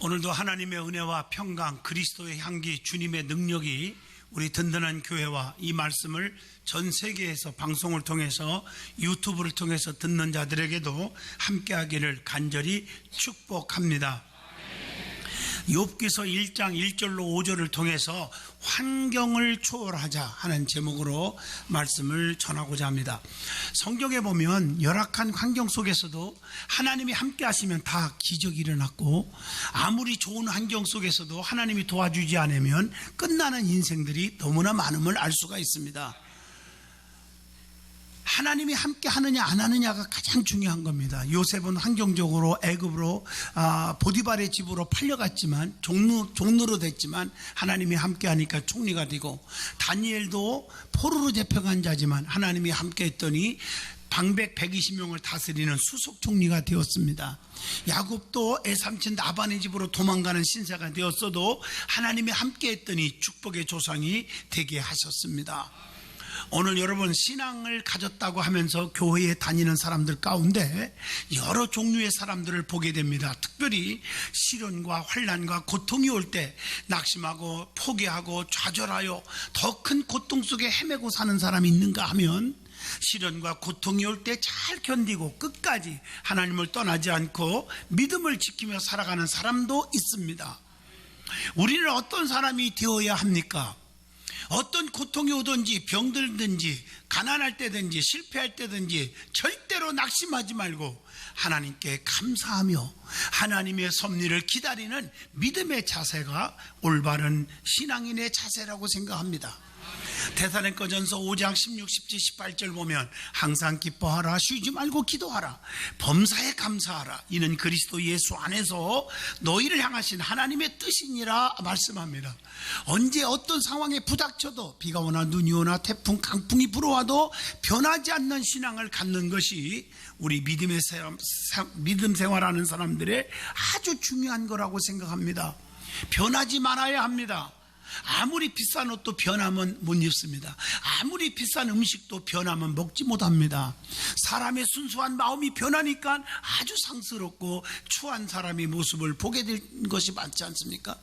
오늘도 하나님의 은혜와 평강, 그리스도의 향기, 주님의 능력이 우리 든든한 교회와 이 말씀을 전 세계에서 방송을 통해서 유튜브를 통해서 듣는 자들에게도 함께하기를 간절히 축복합니다. 욥기서 1장 1절로 5절을 통해서 환경을 초월하자 하는 제목으로 말씀을 전하고자 합니다. 성경에 보면 열악한 환경 속에서도 하나님이 함께 하시면 다 기적이 일어났고, 아무리 좋은 환경 속에서도 하나님이 도와주지 않으면 끝나는 인생들이 너무나 많음을 알 수가 있습니다. 하나님이 함께 하느냐 안 하느냐가 가장 중요한 겁니다. 요셉은 환경적으로 애굽으로 보디발의 집으로 팔려갔지만 종로로 됐지만 하나님이 함께 하니까 총리가 되고, 다니엘도 포로로 잡혀간 자지만 하나님이 함께 했더니 방백 120명을 다스리는 수석 총리가 되었습니다. 야곱도 애삼친 라반의 집으로 도망가는 신세가 되었어도 하나님이 함께 했더니 축복의 조상이 되게 하셨습니다. 오늘 여러분, 신앙을 가졌다고 하면서 교회에 다니는 사람들 가운데 여러 종류의 사람들을 보게 됩니다. 특별히 시련과 환난과 고통이 올 때 낙심하고 포기하고 좌절하여 더 큰 고통 속에 헤매고 사는 사람이 있는가 하면, 시련과 고통이 올 때 잘 견디고 끝까지 하나님을 떠나지 않고 믿음을 지키며 살아가는 사람도 있습니다. 우리는 어떤 사람이 되어야 합니까? 어떤 고통이 오든지 병들든지 가난할 때든지 실패할 때든지 절대로 낙심하지 말고 하나님께 감사하며 하나님의 섭리를 기다리는 믿음의 자세가 올바른 신앙인의 자세라고 생각합니다. 데살로니가전서 5장 16, 17, 18절 보면 항상 기뻐하라, 쉬지 말고 기도하라, 범사에 감사하라, 이는 그리스도 예수 안에서 너희를 향하신 하나님의 뜻이니라 말씀합니다. 언제 어떤 상황에 부닥쳐도 비가 오나 눈이 오나 태풍 강풍이 불어와도 변하지 않는 신앙을 갖는 것이 우리 믿음 생활하는 사람들의 아주 중요한 거라고 생각합니다. 변하지 말아야 합니다. 아무리 비싼 옷도 변하면 못 입습니다. 아무리 비싼 음식도 변하면 먹지 못합니다. 사람의 순수한 마음이 변하니까 아주 상스럽고 추한 사람의 모습을 보게 될 것이 많지 않습니까?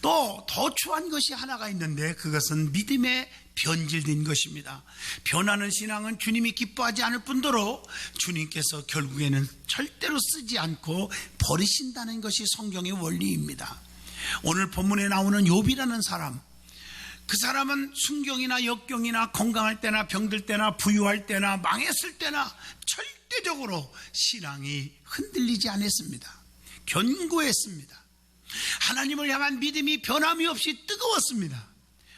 또 더 추한 것이 하나가 있는데 그것은 믿음에 변질된 것입니다. 변하는 신앙은 주님이 기뻐하지 않을 뿐더러 주님께서 결국에는 절대로 쓰지 않고 버리신다는 것이 성경의 원리입니다. 오늘 본문에 나오는 욥이라는 사람, 그 사람은 순경이나 역경이나 건강할 때나 병들 때나 부유할 때나 망했을 때나 절대적으로 신앙이 흔들리지 않았습니다. 견고했습니다. 하나님을 향한 믿음이 변함이 없이 뜨거웠습니다.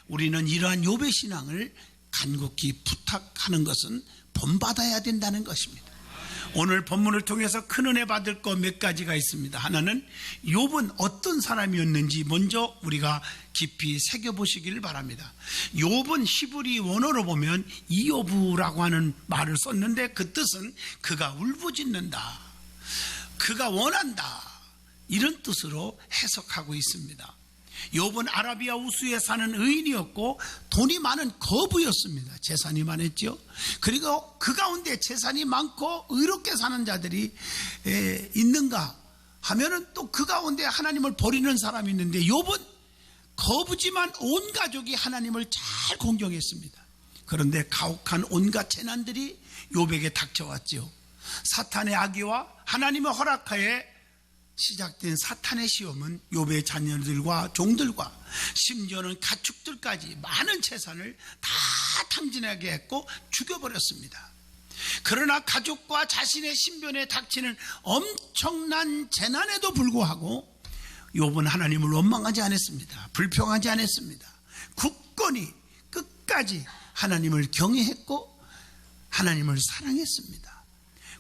우리는 이러한 욥의 신앙을 간곡히 부탁하는 것은 본받아야 된다는 것입니다. 오늘 본문을 통해서 큰 은혜 받을 것 몇 가지가 있습니다. 하나는 욥은 어떤 사람이었는지 먼저 우리가 깊이 새겨보시기를 바랍니다. 욥은 히브리 원어로 보면 이요브라고 하는 말을 썼는데 그 뜻은 그가 울부짖는다, 그가 원한다, 이런 뜻으로 해석하고 있습니다. 욥은 아라비아 우스에 사는 의인이었고 돈이 많은 거부였습니다. 재산이 많았죠. 그리고 그 가운데 재산이 많고 의롭게 사는 자들이 있는가 하면은 또 그 가운데 하나님을 버리는 사람이 있는데, 욥은 거부지만 온 가족이 하나님을 잘 공경했습니다. 그런데 가혹한 온갖 재난들이 욥에게 닥쳐왔죠. 사탄의 악의와 하나님의 허락하에 시작된 사탄의 시험은 욥의 자녀들과 종들과 심지어는 가축들까지 많은 재산을 다 탕진하게 했고 죽여버렸습니다. 그러나 가족과 자신의 신변에 닥치는 엄청난 재난에도 불구하고 욥은 하나님을 원망하지 않았습니다. 불평하지 않았습니다. 굳건히 끝까지 하나님을 경외했고 하나님을 사랑했습니다.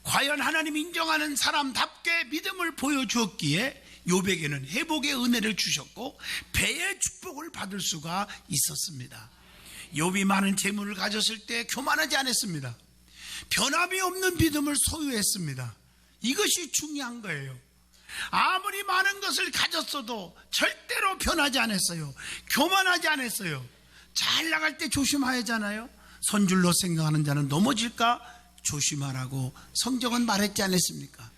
과연 하나님 인정하는 사람답게 믿음을 보여주었기에 욥에게는 회복의 은혜를 주셨고 배의 축복을 받을 수가 있었습니다. 욥이 많은 재물을 가졌을 때 교만하지 않았습니다. 변함이 없는 믿음을 소유했습니다. 이것이 중요한 거예요. 아무리 많은 것을 가졌어도 절대로 변하지 않았어요. 교만하지 않았어요. 잘 나갈 때 조심해야 하잖아요. 손줄로 생각하는 자는 넘어질까 조심하라고 성경은 말했지 않았습니까?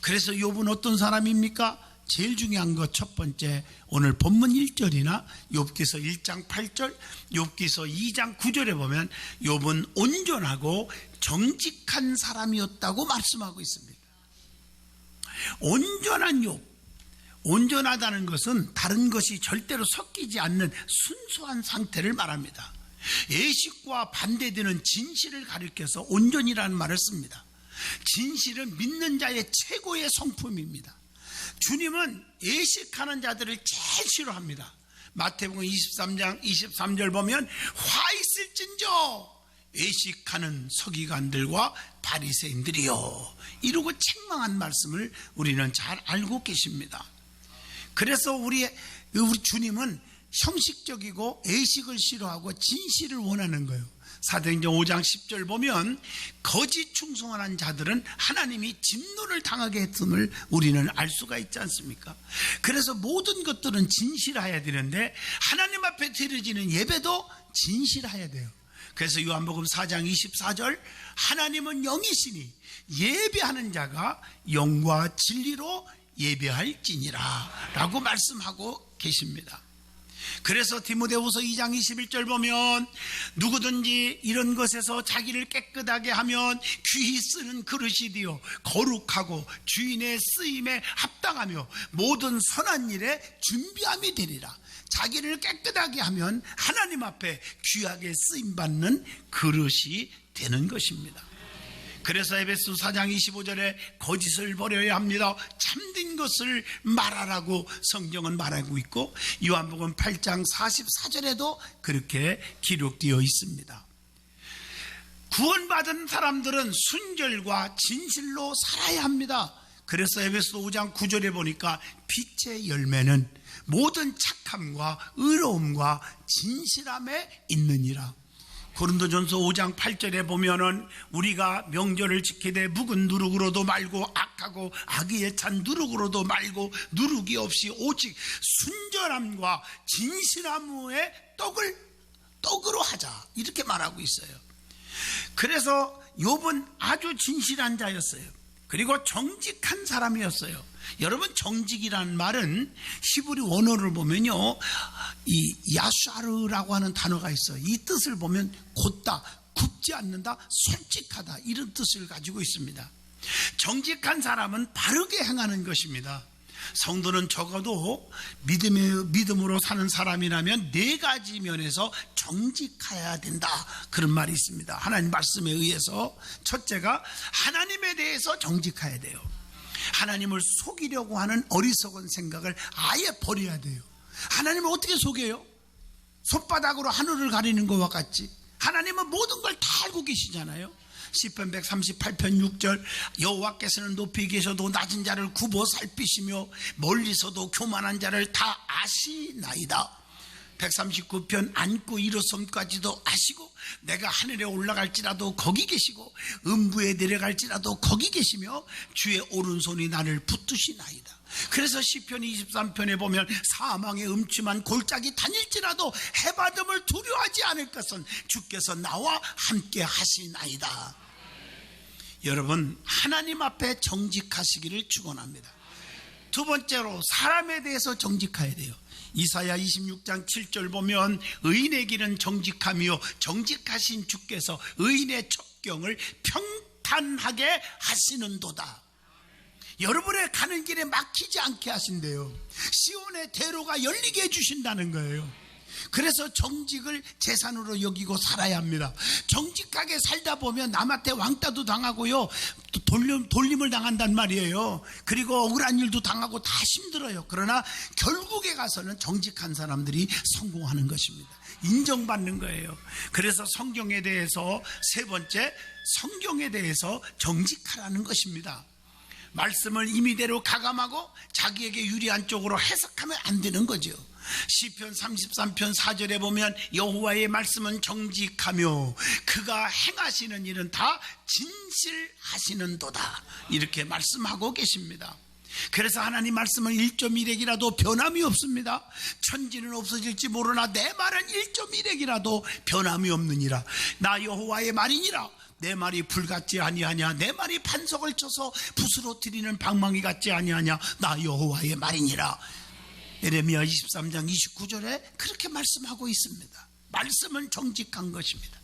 그래서 욥은 어떤 사람입니까? 제일 중요한 것 첫 번째, 오늘 본문 1절이나 욥기서 1장 8절, 욥기서 2장 9절에 보면 욥은 온전하고 정직한 사람이었다고 말씀하고 있습니다. 온전한 욥, 온전하다는 것은 다른 것이 절대로 섞이지 않는 순수한 상태를 말합니다. 애식과 반대되는 진실을 가리켜서 온전이라는 말을 씁니다. 진실은 믿는 자의 최고의 성품입니다. 주님은 애식하는 자들을 제일 싫어합니다. 마태복음 23장 23절 보면 화 있을진저 애식하는 서기관들과 바리새인들이요, 이러고 책망한 말씀을 우리는 잘 알고 계십니다. 그래서 우리 주님은 형식적이고 애식을 싫어하고 진실을 원하는 거예요. 사도행전 5장 10절 보면 거짓 충성하는 자들은 하나님이 진노를 당하게 했음을 우리는 알 수가 있지 않습니까? 그래서 모든 것들은 진실해야 되는데 하나님 앞에 드려지는 예배도 진실해야 돼요. 그래서 요한복음 4장 24절 하나님은 영이시니 예배하는 자가 영과 진리로 예배할지니라 라고 말씀하고 계십니다. 그래서 디모데후서 2장 21절 보면 누구든지 이런 것에서 자기를 깨끗하게 하면 귀히 쓰는 그릇이 되어 거룩하고 주인의 쓰임에 합당하며 모든 선한 일에 준비함이 되리라. 자기를 깨끗하게 하면 하나님 앞에 귀하게 쓰임받는 그릇이 되는 것입니다. 그래서 에베소 4장 25절에 거짓을 버려야 합니다. 참된 것을 말하라고 성경은 말하고 있고 요한복음 8장 44절에도 그렇게 기록되어 있습니다. 구원받은 사람들은 순결과 진실로 살아야 합니다. 그래서 에베소 5장 9절에 보니까 빛의 열매는 모든 착함과 의로움과 진실함에 있느니라. 고린도전서 5장 8절에 보면은 우리가 명절을 지키되 묵은 누룩으로도 말고 악하고 악의에 찬 누룩으로도 말고 누룩이 없이 오직 순전함과 진실함의 떡으로 하자, 이렇게 말하고 있어요. 그래서 욥은 아주 진실한 자였어요. 그리고 정직한 사람이었어요. 여러분, 정직이라는 말은 히브리 원어를 보면요, 이 야샤르라고 하는 단어가 있어요. 이 뜻을 보면 곧다, 굽지 않는다, 솔직하다, 이런 뜻을 가지고 있습니다. 정직한 사람은 바르게 행하는 것입니다. 성도는 적어도 믿음으로 사는 사람이라면 4가지 면에서 정직해야 된다, 그런 말이 있습니다. 하나님 말씀에 의해서 첫째가 하나님에 대해서 정직해야 돼요. 하나님을 속이려고 하는 어리석은 생각을 아예 버려야 돼요. 하나님을 어떻게 속여요? 손바닥으로 하늘을 가리는 것과 같이 하나님은 모든 걸 다 알고 계시잖아요. 시편 138편 6절 여호와께서는 높이 계셔도 낮은 자를 굽어 살피시며 멀리서도 교만한 자를 다 아시나이다. 139편 안고 일어섬까지도 아시고 내가 하늘에 올라갈지라도 거기 계시고 음부에 내려갈지라도 거기 계시며 주의 오른손이 나를 붙드시나이다. 그래서 시편 23편에 보면 사망의 음침한 골짜기 다닐지라도 해받음을 두려워하지 않을 것은 주께서 나와 함께 하시나이다. 여러분, 하나님 앞에 정직하시기를 축원합니다. 두 번째로 사람에 대해서 정직해야 돼요. 이사야 26장 7절 보면 의인의 길은 정직하며 정직하신 주께서 의인의 첩경을 평탄하게 하시는도다. 여러분의 가는 길에 막히지 않게 하신대요. 시온의 대로가 열리게 해주신다는 거예요. 그래서 정직을 재산으로 여기고 살아야 합니다. 정직하게 살다 보면 남한테 왕따도 당하고요, 또 돌림을 당한단 말이에요. 그리고 억울한 일도 당하고 다 힘들어요. 그러나 결국에 가서는 정직한 사람들이 성공하는 것입니다. 인정받는 거예요. 그래서 성경에 대해서 세 번째, 성경에 대해서 정직하라는 것입니다. 말씀을 임의대로 가감하고 자기에게 유리한 쪽으로 해석하면 안 되는 거죠. 시편 33편 4절에 보면 여호와의 말씀은 정직하며 그가 행하시는 일은 다 진실하시는도다, 이렇게 말씀하고 계십니다. 그래서 하나님 말씀은 1.1핵이라도 변함이 없습니다. 천지는 없어질지 모르나 내 말은 1.1핵이라도 변함이 없느니라. 나 여호와의 말이니라. 내 말이 불 같지 아니하냐? 내 말이 반석을 쳐서 부스러뜨리는 방망이 같지 아니하냐? 나 여호와의 말이니라. 예레미야 23장 29절에 그렇게 말씀하고 있습니다. 말씀은 정직한 것입니다.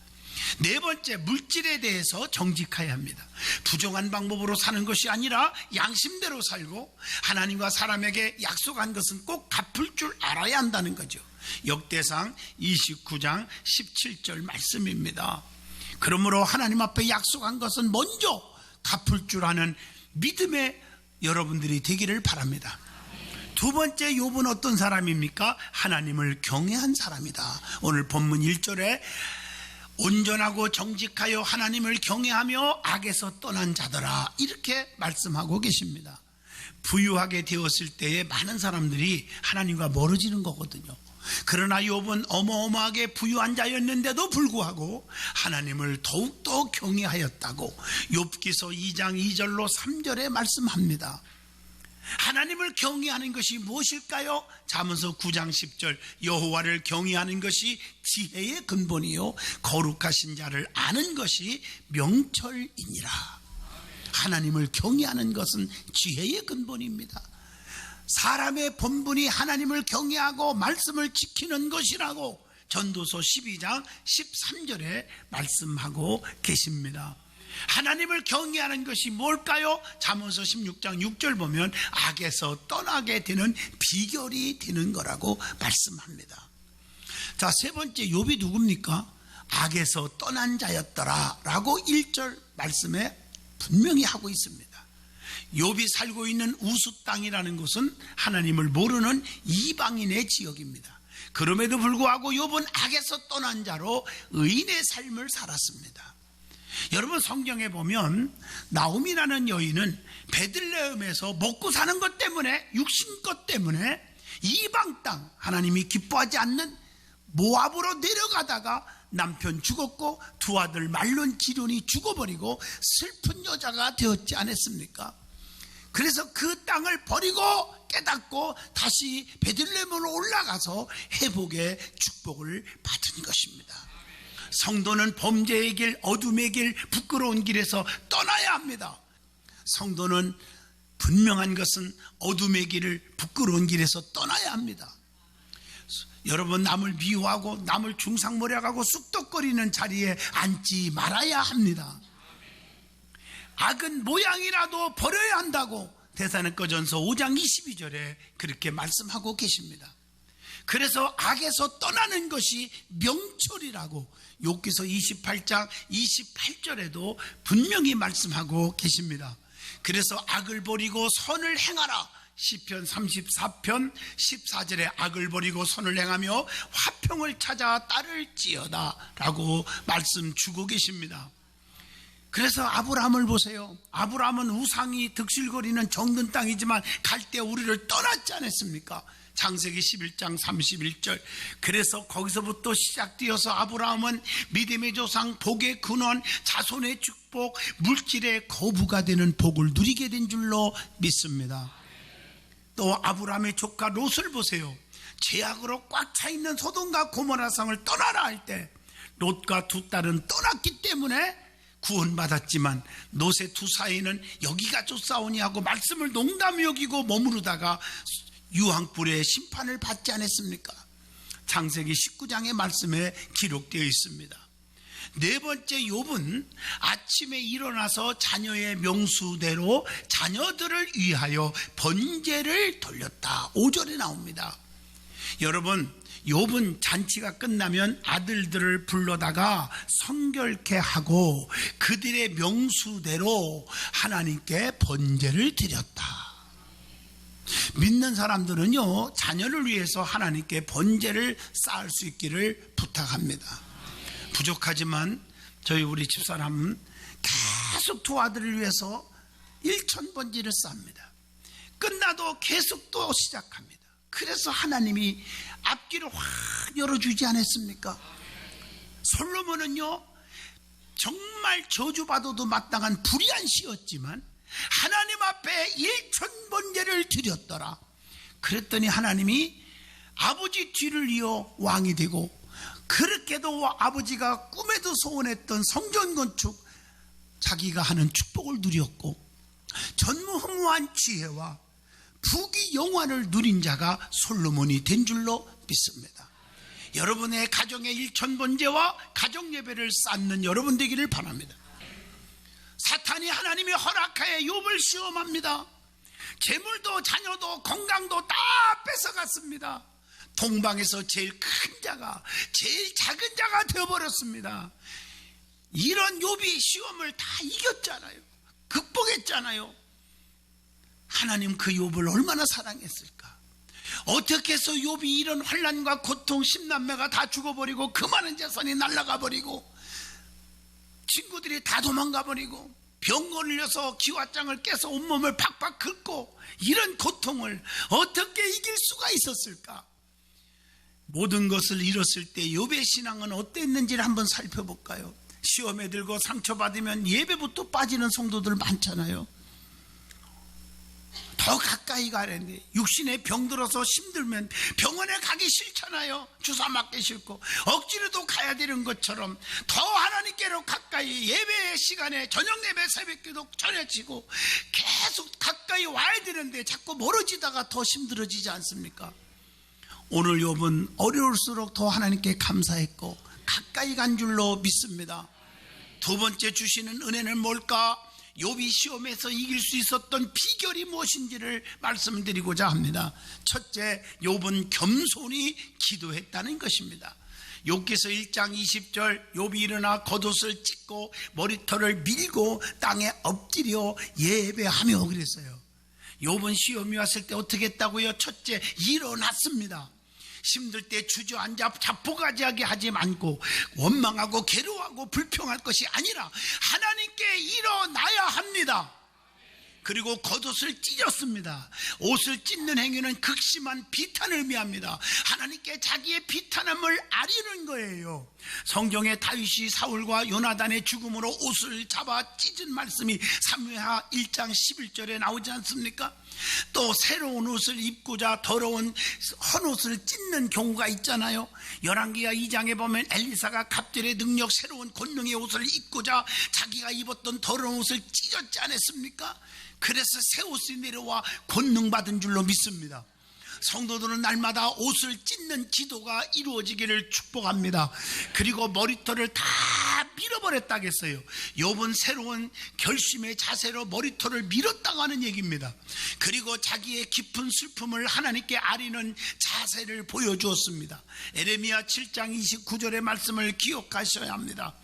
네 번째, 물질에 대해서 정직해야 합니다. 부정한 방법으로 사는 것이 아니라 양심대로 살고 하나님과 사람에게 약속한 것은 꼭 갚을 줄 알아야 한다는 거죠. 역대상 29장 17절 말씀입니다. 그러므로 하나님 앞에 약속한 것은 먼저 갚을 줄 아는 믿음의 여러분들이 되기를 바랍니다. 두 번째, 욥은 어떤 사람입니까? 하나님을 경외한 사람이다. 오늘 본문 1절에 온전하고 정직하여 하나님을 경외하며 악에서 떠난 자더라, 이렇게 말씀하고 계십니다. 부유하게 되었을 때에 많은 사람들이 하나님과 멀어지는 거거든요. 그러나 욥은 어마어마하게 부유한 자였는데도 불구하고 하나님을 더욱더 경외하였다고 욥기서 2장 2절로 3절에 말씀합니다. 하나님을 경외하는 것이 무엇일까요? 잠언서 9장 10절, 여호와를 경외하는 것이 지혜의 근본이요 거룩하신 자를 아는 것이 명철이니라. 하나님을 경외하는 것은 지혜의 근본입니다. 사람의 본분이 하나님을 경외하고 말씀을 지키는 것이라고 전도서 12장 13절에 말씀하고 계십니다. 하나님을 경외하는 것이 뭘까요? 잠언서 16장 6절 보면 악에서 떠나게 되는 비결이 되는 거라고 말씀합니다. 자, 세 번째, 욥이 누굽니까? 악에서 떠난 자였더라 라고 1절 말씀에 분명히 하고 있습니다. 욥이 살고 있는 우스 땅이라는 곳은 하나님을 모르는 이방인의 지역입니다. 그럼에도 불구하고 욥은 악에서 떠난 자로 의인의 삶을 살았습니다. 여러분, 성경에 보면 나오미라는 여인은 베들레헴에서 먹고 사는 것 때문에, 육신것 때문에 이방 땅, 하나님이 기뻐하지 않는 모압으로 내려가다가 남편 죽었고 두 아들 말론 기론이 죽어버리고 슬픈 여자가 되었지 않았습니까? 그래서 그 땅을 버리고 깨닫고 다시 베들레헴으로 올라가서 회복의 축복을 받은 것입니다. 성도는 범죄의 길, 어둠의 길, 부끄러운 길에서 떠나야 합니다. 성도는 분명한 것은 어둠의 길을, 부끄러운 길에서 떠나야 합니다. 여러분, 남을 미워하고 남을 중상모략하고 쑥덕거리는 자리에 앉지 말아야 합니다. 악은 모양이라도 버려야 한다고 데살로니가전서 5장 22절에 그렇게 말씀하고 계십니다. 그래서 악에서 떠나는 것이 명철이라고 욥기서 28장 28절에도 분명히 말씀하고 계십니다. 그래서 악을 버리고 선을 행하라, 시편 34편 14절에 악을 버리고 선을 행하며 화평을 찾아 따를지어다 라고 말씀 주고 계십니다. 그래서 아브라함을 보세요. 아브라함은 우상이 득실거리는 정든 땅이지만 갈대 우리를 떠났지 않았습니까? 창세기 11장 31절. 그래서 거기서부터 시작되어서 아브라함은 믿음의 조상, 복의 근원, 자손의 축복, 물질의 거부가 되는 복을 누리게 된 줄로 믿습니다. 또 아브라함의 조카 롯을 보세요. 죄악으로 꽉 차 있는 소돔과 고모라 성을 떠나라 할 때 롯과 두 딸은 떠났기 때문에 구원받았지만 롯의 두 사이는 여기가 쫓아오니 하고 말씀을 농담 여기고 머무르다가 유황불의 심판을 받지 않았습니까? 창세기 19장의 말씀에 기록되어 있습니다. 네 번째, 욥은 아침에 일어나서 자녀의 명수대로 자녀들을 위하여 번제를 돌렸다, 5절에 나옵니다. 여러분, 욥은 잔치가 끝나면 아들들을 불러다가 성결케 하고 그들의 명수대로 하나님께 번제를 드렸다. 믿는 사람들은요, 자녀를 위해서 하나님께 번제를 쌓을 수 있기를 부탁합니다. 부족하지만 저희 우리 집사람은 계속 두 아들을 위해서 1,000번제를 쌓습니다. 끝나도 계속 또 시작합니다. 그래서 하나님이 앞길을 확 열어주지 않았습니까? 솔로몬은요, 정말 저주받아도 마땅한 불의한 시였지만 하나님 앞에 1,000번제를 드렸더라. 그랬더니 하나님이 아버지 뒤를 이어 왕이 되고, 그렇게도 아버지가 꿈에도 소원했던 성전 건축 자기가 하는 축복을 누렸고 전무후무한 지혜와 부귀 영화를 누린 자가 솔로몬이 된 줄로 믿습니다. 여러분의 가정의 일천번제와 가정예배를 쌓는 여러분 되기를 바랍니다. 사탄이 하나님의 허락하에 욥을 시험합니다. 재물도 자녀도 건강도 다 뺏어갔습니다. 동방에서 제일 큰 자가 제일 작은 자가 되어버렸습니다. 이런 욥이 시험을 다 이겼잖아요. 극복했잖아요. 하나님 그 욥을 얼마나 사랑했을까? 어떻게 해서 욥이 이런 환난과 고통, 10남매가 다 죽어버리고 그 많은 재산이 날아가 버리고 친구들이 다 도망가 버리고 병 걸려서 기와장을 깨서 온몸을 팍팍 긁고 이런 고통을 어떻게 이길 수가 있었을까? 모든 것을 잃었을 때 욥의 신앙은 어땠는지를 한번 살펴볼까요? 시험에 들고 상처받으면 예배부터 빠지는 성도들 많잖아요. 더 가까이 가는데 육신에 병들어서 힘들면 병원에 가기 싫잖아요. 주사 맞기 싫고 억지로도 가야 되는 것처럼 더 하나님께로 가까이 예배의 시간에 저녁 예배 새벽기도 전해지고 계속 가까이 와야 되는데 자꾸 멀어지다가 더 힘들어지지 않습니까? 오늘 욥은 어려울수록 더 하나님께 감사했고 가까이 간 줄로 믿습니다. 두 번째 주시는 은혜는 뭘까? 욥이 시험에서 이길 수 있었던 비결이 무엇인지를 말씀드리고자 합니다. 첫째, 욥은 겸손히 기도했다는 것입니다. 욥기서 1장 20절, 욥이 일어나 겉옷을 찢고 머리털을 밀고 땅에 엎드려 예배하며 그랬어요. 욥은 시험이 왔을 때 어떻게 했다고요? 첫째, 일어났습니다. 힘들 때 주저앉아 자포가지하게 하지 않고 원망하고 괴로워하고 불평할 것이 아니라 하나님께 일어나야 합니다. 그리고 겉옷을 찢었습니다. 옷을 찢는 행위는 극심한 비탄을 의미합니다. 하나님께 자기의 비탄함을 아리는 거예요. 성경에 다윗이 사울과 요나단의 죽음으로 옷을 잡아 찢은 말씀이 사무엘하 1장 11절에 나오지 않습니까? 또 새로운 옷을 입고자 더러운 헌옷을 찢는 경우가 있잖아요. 열왕기하 2장에 보면 엘리사가 갑절의 능력 새로운 권능의 옷을 입고자 자기가 입었던 더러운 옷을 찢었지 않았습니까? 그래서 새 옷이 내려와 권능 받은 줄로 믿습니다. 성도들은 날마다 옷을 찢는 기도가 이루어지기를 축복합니다. 그리고 머리털을 다 밀어버렸다겠어요. 욥은 새로운 결심의 자세로 머리털을 밀었다고 하는 얘기입니다. 그리고 자기의 깊은 슬픔을 하나님께 아리는 자세를 보여주었습니다. 에레미야 7장 29절의 말씀을 기억하셔야 합니다.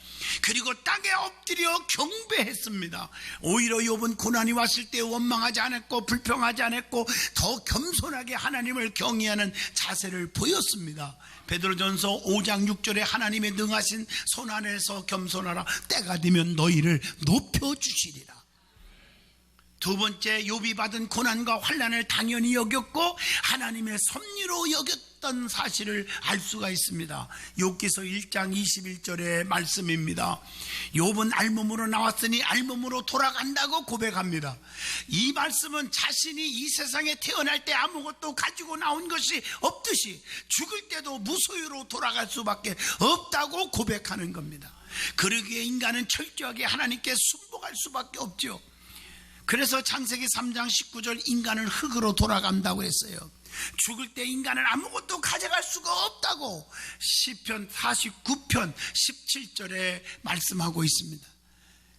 그리고 땅에 엎드려 경배했습니다. 오히려 욥은 고난이 왔을 때 원망하지 않았고 불평하지 않았고 더 겸손하게 하나님을 경외하는 자세를 보였습니다. 베드로전서 5장 6절에 하나님의 능하신 손 안에서 겸손하라. 때가 되면 너희를 높여주시리라. 두 번째, 욥이 받은 고난과 환난을 당연히 여겼고 하나님의 섭리로 여겼던 사실을 알 수가 있습니다. 욥기서 1장 21절의 말씀입니다. 욥은 알몸으로 나왔으니 알몸으로 돌아간다고 고백합니다. 이 말씀은 자신이 이 세상에 태어날 때 아무것도 가지고 나온 것이 없듯이 죽을 때도 무소유로 돌아갈 수밖에 없다고 고백하는 겁니다. 그러기에 인간은 철저하게 하나님께 순복할 수밖에 없죠. 그래서 창세기 3장 19절 인간은 흙으로 돌아간다고 했어요. 죽을 때 인간은 아무것도 가져갈 수가 없다고 시편 49편 17절에 말씀하고 있습니다.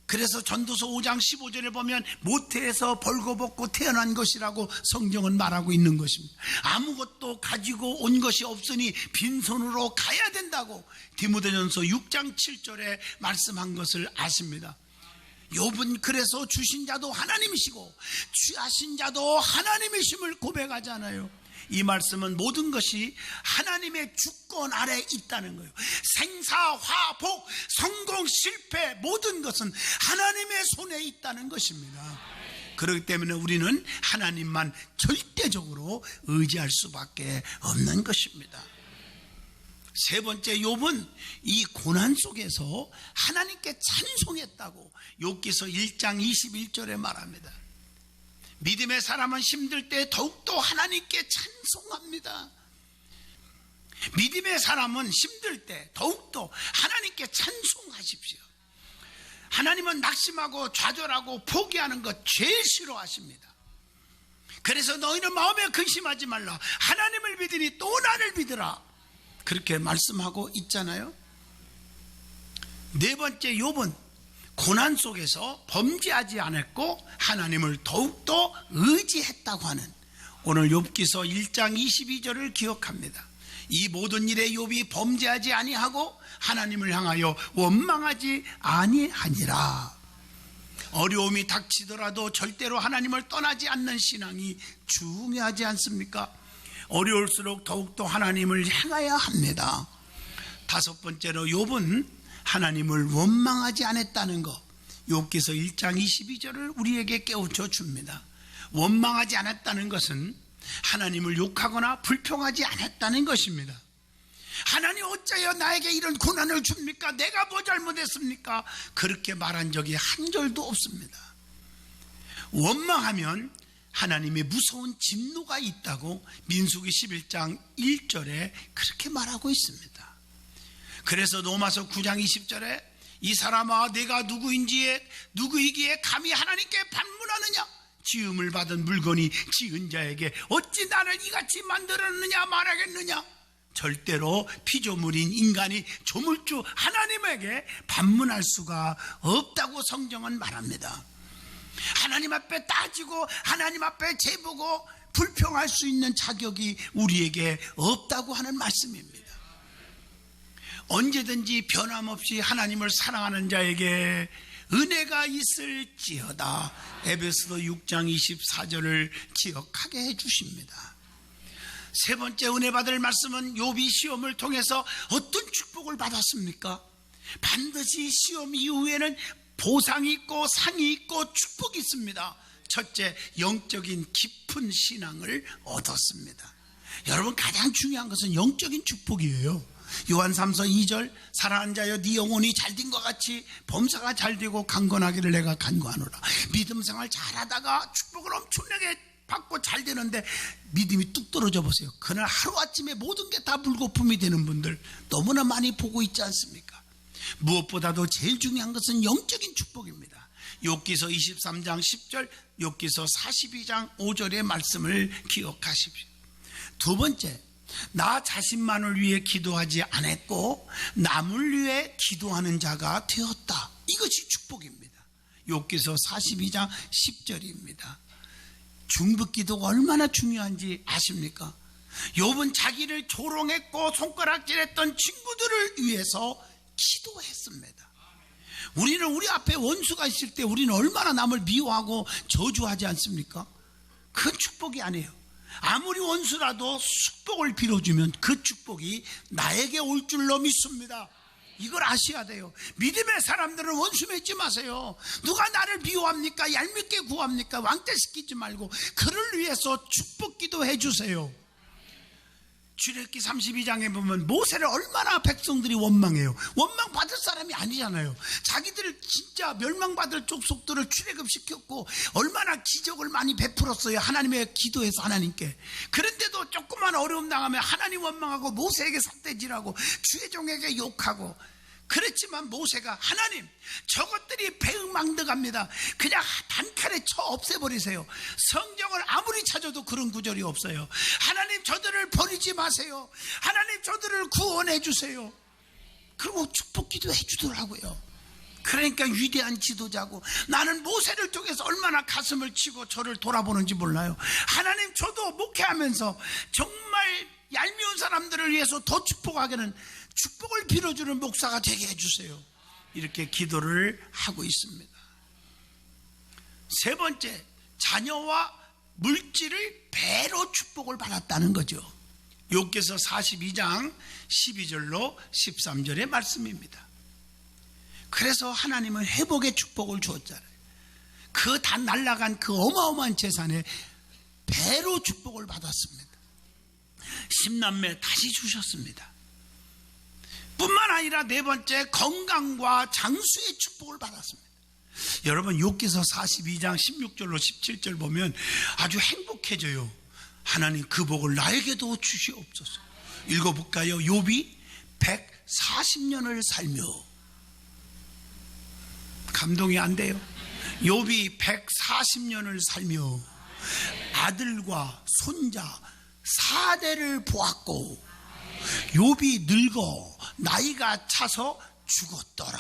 그래서 전도서 5장 15절에 보면 모태에서 벌거벗고 태어난 것이라고 성경은 말하고 있는 것입니다. 아무것도 가지고 온 것이 없으니 빈손으로 가야 된다고 디모데전서 6장 7절에 말씀한 것을 아십니다. 욥은 그래서 주신 자도 하나님이시고 취하신 자도 하나님이심을 고백하잖아요. 이 말씀은 모든 것이 하나님의 주권 아래 있다는 거예요. 생사, 화복, 성공, 실패 모든 것은 하나님의 손에 있다는 것입니다. 그렇기 때문에 우리는 하나님만 절대적으로 의지할 수밖에 없는 것입니다. 세 번째, 욥은 이 고난 속에서 하나님께 찬송했다고 욥기서 1장 21절에 말합니다. 믿음의 사람은 힘들 때 더욱더 하나님께 찬송합니다. 믿음의 사람은 힘들 때 더욱더 하나님께 찬송하십시오. 하나님은 낙심하고 좌절하고 포기하는 것 제일 싫어하십니다. 그래서 너희는 마음에 근심하지 말라. 하나님을 믿으니 또 나를 믿으라. 그렇게 말씀하고 있잖아요. 네 번째, 욥은 고난 속에서 범죄하지 않았고 하나님을 더욱더 의지했다고 하는 오늘 욥기서 1장 22절을 기억합니다. 이 모든 일에 욥이 범죄하지 아니하고 하나님을 향하여 원망하지 아니하니라. 어려움이 닥치더라도 절대로 하나님을 떠나지 않는 신앙이 중요하지 않습니까? 어려울수록 더욱더 하나님을 향해야 합니다. 다섯 번째로 욥은 하나님을 원망하지 않았다는 것, 욥기서 1장 22절을 우리에게 깨우쳐 줍니다. 원망하지 않았다는 것은 하나님을 욕하거나 불평하지 않았다는 것입니다. 하나님 어째요 나에게 이런 고난을 줍니까? 내가 뭐 잘못했습니까? 그렇게 말한 적이 한 절도 없습니다. 원망하면 하나님의 무서운 진노가 있다고 민수기 11장 1절에 그렇게 말하고 있습니다. 그래서 로마서 9장 20절에 이 사람아 내가 누구이기에 감히 하나님께 반문하느냐? 지음을 받은 물건이 지은 자에게 어찌 나를 이같이 만들었느냐 말하겠느냐? 절대로 피조물인 인간이 조물주 하나님에게 반문할 수가 없다고 성경은 말합니다. 하나님 앞에 따지고 하나님 앞에 재보고 불평할 수 있는 자격이 우리에게 없다고 하는 말씀입니다. 언제든지 변함없이 하나님을 사랑하는 자에게 은혜가 있을지어다. 에베소서 6장 24절을 기억하게 해주십니다. 세 번째 은혜 받을 말씀은 욥이 시험을 통해서 어떤 축복을 받았습니까? 반드시 시험 이후에는 보상이 있고 상이 있고 축복이 있습니다. 첫째, 영적인 깊은 신앙을 얻었습니다. 여러분, 가장 중요한 것은 영적인 축복이에요. 요한 3서 2절 사랑하는 자여 네 영혼이 잘된 것 같이 범사가 잘되고 강건하기를 내가 간구하노라. 믿음 생활 잘하다가 축복을 엄청나게 받고 잘 되는데 믿음이 뚝 떨어져 보세요. 그날 하루아침에 모든 게 다 물거품이 되는 분들 너무나 많이 보고 있지 않습니까? 무엇보다도 제일 중요한 것은 영적인 축복입니다. 욥기서 23장 10절, 욥기서 42장 5절의 말씀을 기억하십시오. 두 번째, 나 자신만을 위해 기도하지 않았고 남을 위해 기도하는 자가 되었다. 이것이 축복입니다. 욥기서 42장 10절입니다. 중보기도가 얼마나 중요한지 아십니까? 욥은 자기를 조롱했고 손가락질했던 친구들을 위해서 기도했습니다. 우리는 우리 앞에 원수가 있을 때 우리는 얼마나 남을 미워하고 저주하지 않습니까? 그건 축복이 아니에요. 아무리 원수라도 축복을 빌어주면 그 축복이 나에게 올 줄로 믿습니다. 이걸 아셔야 돼요. 믿음의 사람들은 원수 맺지 마세요. 누가 나를 미워합니까? 얄밉게 구합니까? 왕따시키지 말고 그를 위해서 축복기도 해주세요. 출애굽기 32장에 보면 모세를 얼마나 백성들이 원망해요. 원망받을 사람이 아니잖아요. 자기들 진짜 멸망받을 족속들을 출애굽시켰고 얼마나 기적을 많이 베풀었어요. 하나님의 기도해서 하나님께. 그런데도 조금만 어려움 당하면 하나님 원망하고 모세에게 삿대질하고 주의 종에게 욕하고. 그렇지만 모세가 하나님 저것들이 배응망덕합니다. 그냥 단칼에 쳐 없애버리세요. 성경을 아무리 찾아도 그런 구절이 없어요. 하나님 저들을 버리지 마세요. 하나님 저들을 구원해 주세요. 그리고 축복기도 해주더라고요. 그러니까 위대한 지도자고 나는 모세를 통해서 얼마나 가슴을 치고 저를 돌아보는지 몰라요. 하나님 저도 목회하면서 정말 얄미운 사람들을 위해서 더 축복하게는 축복을 빌어주는 목사가 되게 해주세요. 이렇게 기도를 하고 있습니다. 세 번째, 자녀와 물질을 배로 축복을 받았다는 거죠. 욥기서 42장 12절로 13절의 말씀입니다. 그래서 하나님은 회복의 축복을 주었잖아요. 그 다 날아간 그 어마어마한 재산에 배로 축복을 받았습니다. 10남매 다시 주셨습니다. 뿐만 아니라 네 번째, 건강과 장수의 축복을 받았습니다. 여러분, 욥기서 42장 16절로 17절 보면 아주 행복해져요. 하나님 그 복을 나에게도 주시옵소서. 읽어볼까요? 욥이 140년을 살며 감동이 안 돼요. 욥이 140년을 살며 아들과 손자 4대를 보았고 욥이 늙어 나이가 차서 죽었더라.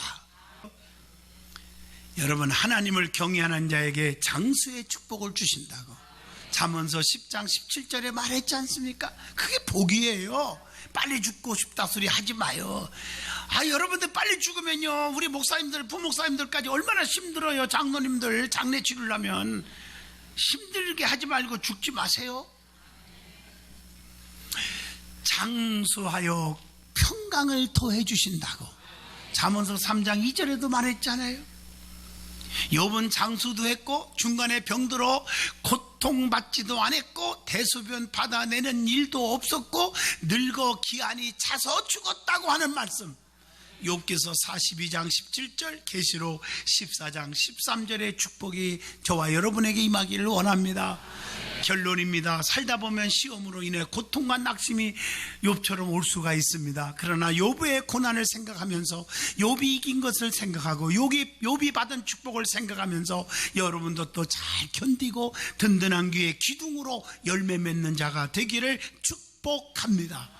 여러분, 하나님을 경외하는 자에게 장수의 축복을 주신다고 잠언서 10장 17절에 말했지 않습니까? 그게 복이에요. 빨리 죽고 싶다 소리 하지 마요. 여러분들 빨리 죽으면요, 우리 목사님들, 부목사님들까지 얼마나 힘들어요. 장로님들 장례 치르려면 힘들게 하지 말고 죽지 마세요. 장수하여 평강을 토해 주신다고 잠언서 3장 2절에도 말했잖아요. 욥은 장수도 했고 중간에 병들어 고통받지도 않았고 대소변 받아내는 일도 없었고 늙어 기한이 차서 죽었다고 하는 말씀, 욥기서 42장 17절, 계시록 14장 13절의 축복이 저와 여러분에게 임하기를 원합니다. 결론입니다. 살다 보면 시험으로 인해 고통과 낙심이 욥처럼 올 수가 있습니다. 그러나 욥의 고난을 생각하면서 욥이 이긴 것을 생각하고 욥이 받은 축복을 생각하면서 여러분도 또 잘 견디고 든든한 귀의 기둥으로 열매 맺는 자가 되기를 축복합니다.